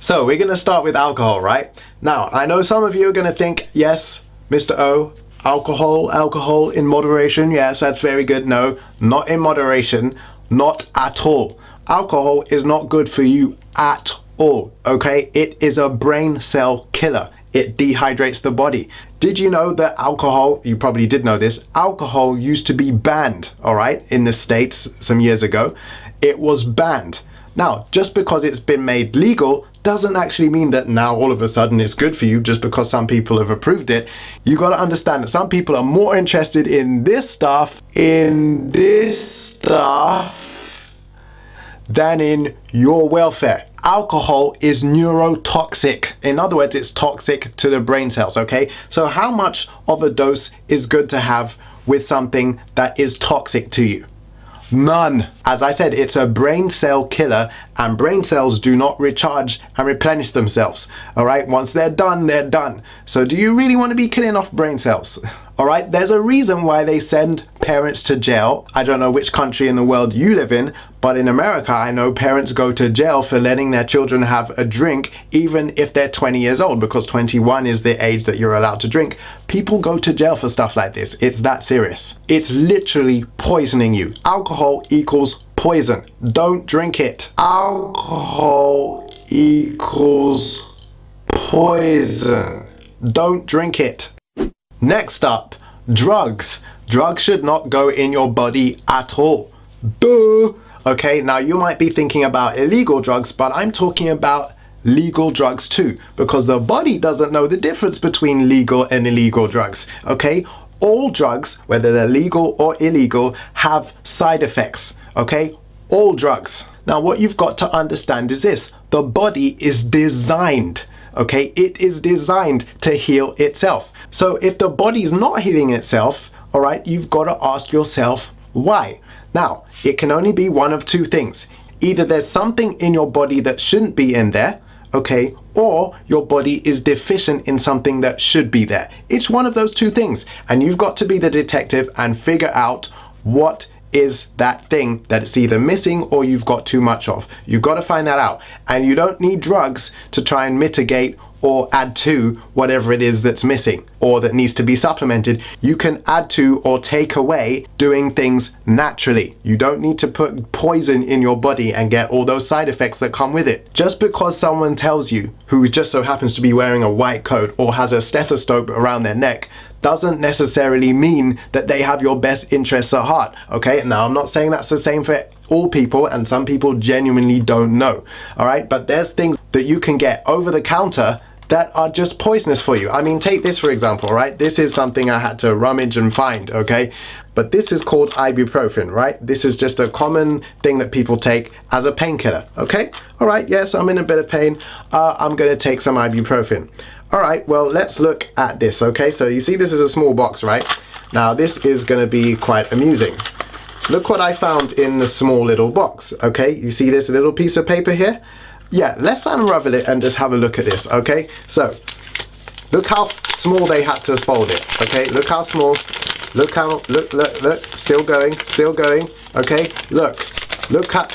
So we're going to start with alcohol, right? Now, I know some of you are going to think, yes, Mr. O, alcohol in moderation. Yes, that's very good. No, not in moderation, not at all. Alcohol is not good for you at all, okay? It is a brain cell killer. It dehydrates the body. Did you know that alcohol, you probably did know this, alcohol used to be banned, all right, in the States some years ago. It was banned. Now, just because it's been made legal doesn't actually mean that now all of a sudden it's good for you just because some people have approved it. You got to understand that some people are more interested in this stuff, than in your welfare. Alcohol is neurotoxic. In other words, it's toxic to the brain cells, okay? So how much of a dose is good to have with something that is toxic to you? None. As I said, it's a brain cell killer, and brain cells do not recharge and replenish themselves. All right, once they're done, they're done. So do you really want to be killing off brain cells? All right, there's a reason why they send parents to jail. I don't know which country in the world you live in, but in America, I know parents go to jail for letting their children have a drink, even if they're 20 years old, because 21 is the age that you're allowed to drink. People go to jail for stuff like this. It's that serious. It's literally poisoning you. Alcohol equals poison. Don't drink it. Alcohol equals poison. Don't drink it. Next up, drugs. Drugs should not go in your body at all. Duh. Okay, now you might be thinking about illegal drugs, but I'm talking about legal drugs too, because the body doesn't know the difference between legal and illegal drugs. Okay, all drugs, whether they're legal or illegal, have side effects. Okay, all drugs. Now what you've got to understand is this: the body is designed, okay, it is designed to heal itself. So if the body's not healing itself, all right, you've got to ask yourself why. Now, it can only be one of two things. Either there's something in your body that shouldn't be in there, okay, or your body is deficient in something that should be there. It's one of those two things, and you've got to be the detective and figure out what is that thing that it's either missing or you've got too much of. You've got to find that out, and you don't need drugs to try and mitigate or add to whatever it is that's missing or that needs to be supplemented. You can add to or take away doing things naturally. You don't need to put poison in your body and get all those side effects that come with it. Just because someone tells you, who just so happens to be wearing a white coat or has a stethoscope around their neck, doesn't necessarily mean that they have your best interests at heart. Okay, now I'm not saying that's the same for all people, and some people genuinely don't know. All right, but there's things that you can get over the counter that are just poisonous for you. I mean, take this for example, right? This is something I had to rummage and find, okay? But this is called ibuprofen, right? This is just a common thing that people take as a painkiller, okay? All right, yes, I'm in a bit of pain. I'm gonna take some ibuprofen. All right, well, let's look at this, okay? So you see this is a small box, right? Now this is gonna be quite amusing. Look what I found in the small little box, okay? You see this little piece of paper here? Yeah, let's unravel it and just have a look at this, okay? So, look how small they had to fold it, okay? Look how small, look how, look, still going, okay? Look how,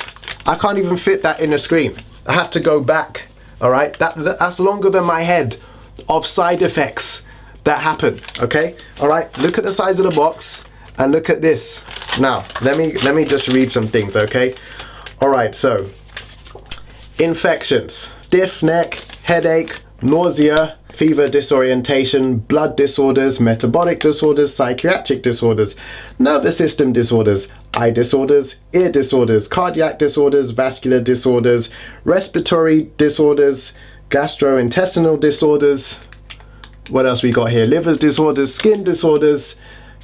I can't even fit that in the screen. I have to go back, all right? That's longer than my head of side effects that happen, okay? All right, look at the size of the box and look at this. Now, let me just read some things, okay? All right, so, infections, stiff neck, headache, nausea, fever, disorientation, blood disorders, metabolic disorders, psychiatric disorders, nervous system disorders, eye disorders, ear disorders, cardiac disorders, vascular disorders, respiratory disorders, gastrointestinal disorders. What else we got here? Liver disorders, skin disorders,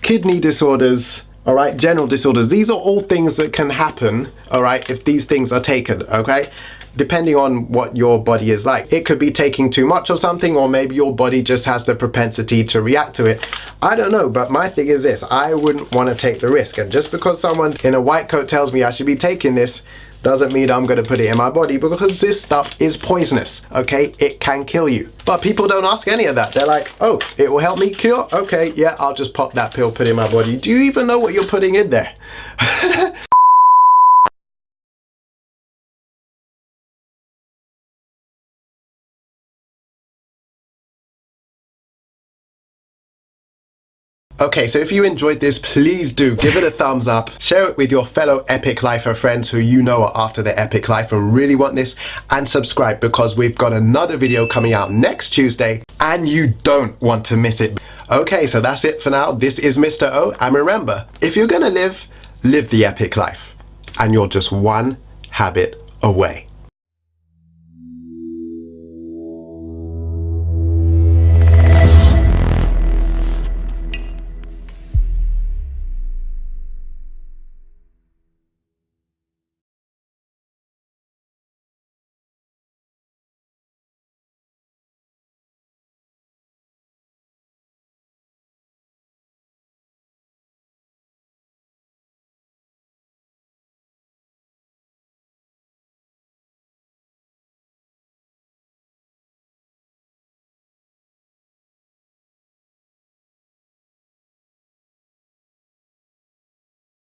kidney disorders, all right, general disorders. These are all things that can happen, all right, if these things are taken, okay? Depending on what your body is like. It could be taking too much of something, or maybe your body just has the propensity to react to it. I don't know, but my thing is this: I wouldn't want to take the risk. And just because someone in a white coat tells me I should be taking this, doesn't mean I'm going to put it in my body, because this stuff is poisonous, okay? It can kill you. But people don't ask any of that. They're like, oh, it will help me cure? Okay, yeah, I'll just pop that pill, put it in my body. Do you even know what you're putting in there? Okay, so if you enjoyed this, please do give it a thumbs up, share it with your fellow epic lifer friends who you know are after their epic life and really want this, and subscribe because we've got another video coming out next Tuesday and you don't want to miss it. Okay, so that's it for now. This is Mr. O, and remember, if you're gonna live the epic life, and you're just one habit away.